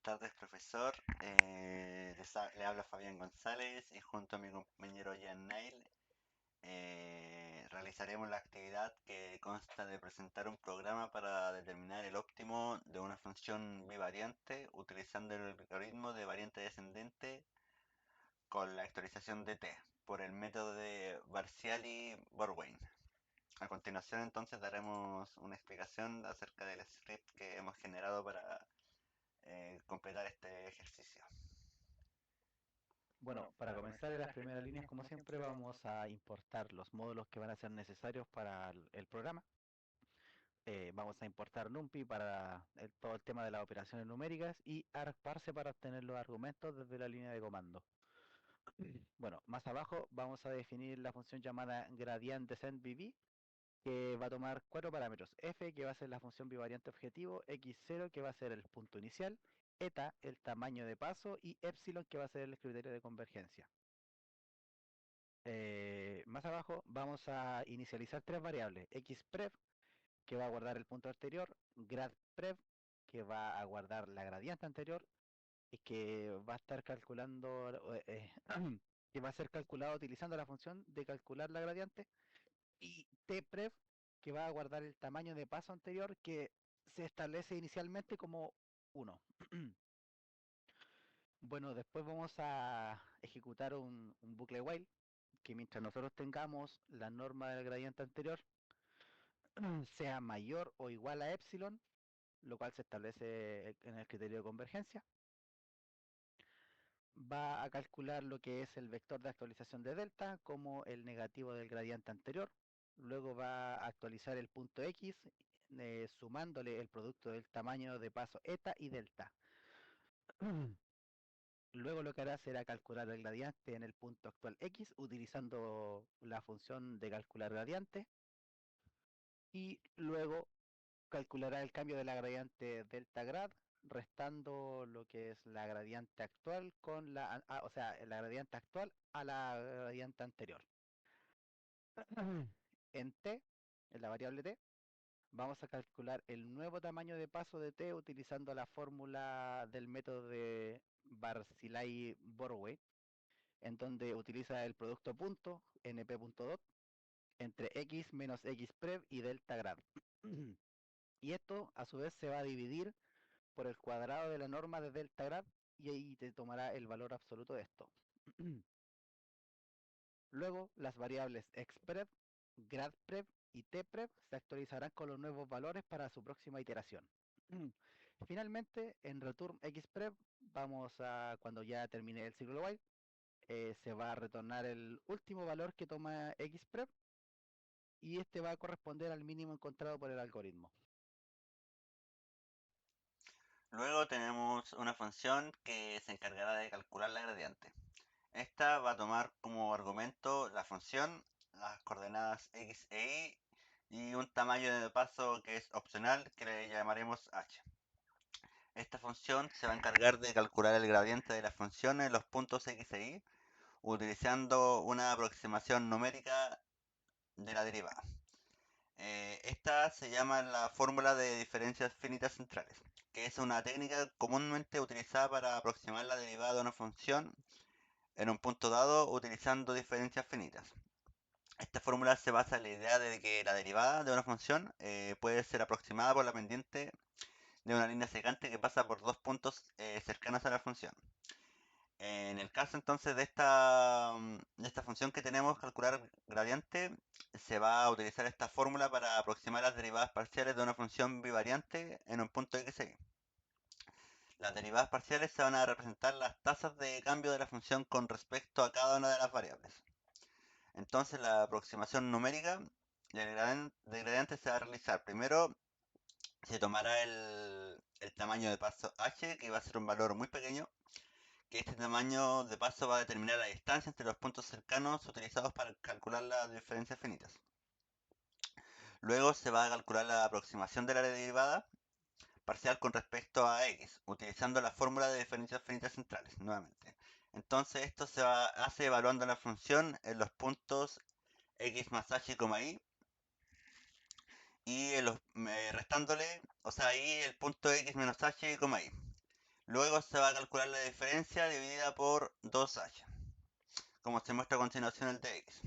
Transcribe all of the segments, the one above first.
tardes, profesor. Le habla Fabián González y junto a mi compañero Jan Nail realizaremos la actividad que consta de presentar un programa para determinar el óptimo de una función bivariante utilizando el algoritmo de variante descendente con la actualización de t por el método de Barciali-Borwein. A continuación entonces daremos una explicación acerca del script que hemos generado para completar este ejercicio. Bueno, para comenzar en las primeras líneas, como siempre, vamos a importar los módulos que van a ser necesarios para el programa. Vamos a importar NumPy para todo el tema de las operaciones numéricas y argparse para obtener los argumentos desde la línea de comando. Bueno, más abajo vamos a definir la función llamada gradient_descent_bb, que va a tomar cuatro parámetros: f, que va a ser la función bivariante objetivo; x0, que va a ser el punto inicial; eta, el tamaño de paso; y epsilon, que va a ser el criterio de convergencia. Más abajo vamos a inicializar tres variables: xprev, que va a guardar el punto anterior; gradprev, que va a guardar la gradiente anterior y que va a estar calculando, que va a ser calculado utilizando la función de calcular la gradiente; y tprev, que va a guardar el tamaño de paso anterior, que se establece inicialmente como 1. Bueno, después vamos a ejecutar un bucle while, que mientras nosotros tengamos la norma del gradiente anterior sea mayor o igual a epsilon, lo cual se establece en el criterio de convergencia, va a calcular lo que es el vector de actualización de delta como el negativo del gradiente anterior. Luego va a actualizar el punto x, sumándole el producto del tamaño de paso eta y delta. Luego lo que hará será calcular el gradiente en el punto actual x utilizando la función de calcular gradiente, y luego calculará el cambio de la gradiente delta grad restando lo que es la gradiente actual con o sea, la gradiente actual a la gradiente anterior. En t, en la variable t, vamos a calcular el nuevo tamaño de paso de t utilizando la fórmula del método de Barzilai-Borway, en donde utiliza el producto punto np.dot entre x menos xprev y delta grad. Y esto a su vez se va a dividir por el cuadrado de la norma de delta grad y ahí te tomará el valor absoluto de esto. Luego las variables xprev, gradprev y tprev se actualizarán con los nuevos valores para su próxima iteración. Finalmente, en return xprev, cuando ya termine el ciclo while, se va a retornar el último valor que toma xprev, y este va a corresponder al mínimo encontrado por el algoritmo. Luego tenemos una función que se encargará de calcular la gradiente. Esta va a tomar como argumento la función, las coordenadas x e y un tamaño de paso que es opcional, que le llamaremos h. Esta función se va a encargar de calcular el gradiente de la función en los puntos x e y utilizando una aproximación numérica de la derivada. Esta se llama la fórmula de diferencias finitas centrales, que es una técnica comúnmente utilizada para aproximar la derivada de una función en un punto dado utilizando diferencias finitas. Esta fórmula se basa en la idea de que la derivada de una función puede ser aproximada por la pendiente de una línea secante que pasa por dos puntos cercanos a la función. En el caso entonces de esta función que tenemos, calcular gradiente, se va a utilizar esta fórmula para aproximar las derivadas parciales de una función bivariante en un punto x y. Las derivadas parciales se van a representar las tasas de cambio de la función con respecto a cada una de las variables. Entonces la aproximación numérica del gradiente se va a realizar. Primero se tomará el tamaño de paso h, que va a ser un valor muy pequeño, que este tamaño de paso va a determinar la distancia entre los puntos cercanos utilizados para calcular las diferencias finitas. Luego se va a calcular la aproximación de la derivada parcial con respecto a x, utilizando la fórmula de diferencias finitas centrales, nuevamente. Entonces esto hace evaluando la función en los puntos x más h, y restándole, o sea, ahí el punto x menos h, y. Luego se va a calcular la diferencia dividida por 2h, como se muestra a continuación el de x.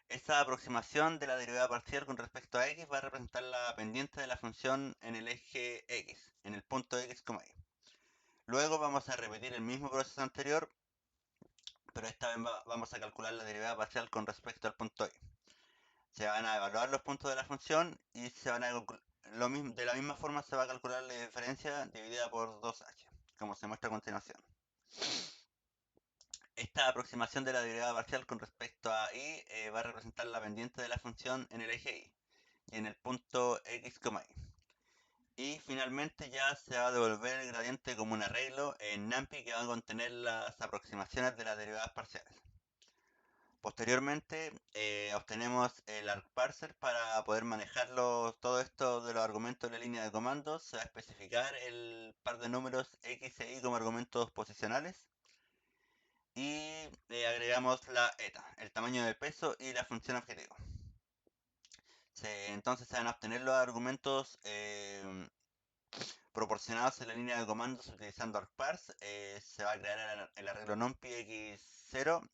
Esta aproximación de la derivada parcial con respecto a x va a representar la pendiente de la función en el eje x, en el punto x, y. Luego vamos a repetir el mismo proceso anterior, pero esta vez vamos a calcular la derivada parcial con respecto al punto y. Se van a evaluar los puntos de la función y se van a de la misma forma se va a calcular la diferencia dividida por 2h, como se muestra a continuación. Esta aproximación de la derivada parcial con respecto a y va a representar la pendiente de la función en el eje y en el punto x, y. Y finalmente ya se va a devolver el gradiente como un arreglo en NumPy que va a contener las aproximaciones de las derivadas parciales. Posteriormente obtenemos el argparser para poder manejarlo, todo esto de los argumentos de la línea de comandos. Se va a especificar el par de números x e y como argumentos posicionales. Y agregamos la eta, el tamaño del peso y la función objetivo. Entonces se van a obtener los argumentos proporcionados en la línea de comandos utilizando argparse. Se va a crear el arreglo numpy x0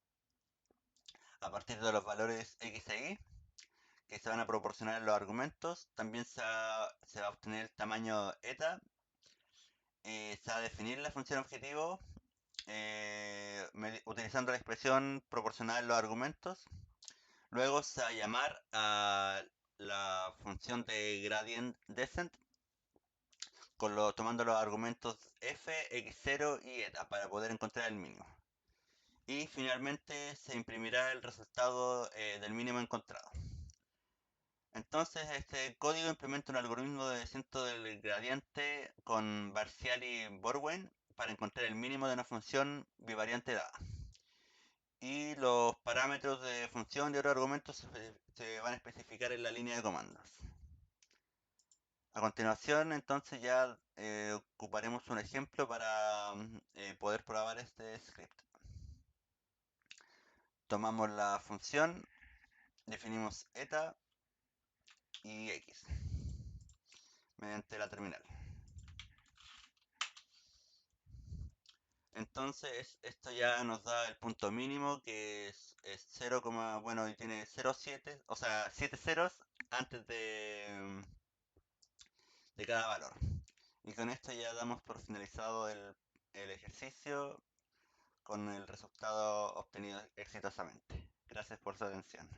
a partir de los valores x e y que se van a proporcionar en los argumentos. También se va a obtener el tamaño eta. Se va a definir la función objetivo utilizando la expresión proporcional en los argumentos. Luego se va a llamar a la función de gradient descent tomando los argumentos f, x0 y eta para poder encontrar el mínimo. Y finalmente se imprimirá el resultado del mínimo encontrado. Entonces este código implementa un algoritmo de descenso del gradiente con Barcial y Borwein para encontrar el mínimo de una función bivariante dada. Y los parámetros de función y otros argumentos se van a especificar en la línea de comandos. A continuación, entonces ya ocuparemos un ejemplo para poder probar este script. Tomamos la función, definimos eta y x mediante la terminal. Entonces esto ya nos da el punto mínimo que es 0, bueno, y tiene 0,7, o sea, 7 ceros antes de cada valor. Y con esto ya damos por finalizado el ejercicio con el resultado obtenido exitosamente. Gracias por su atención.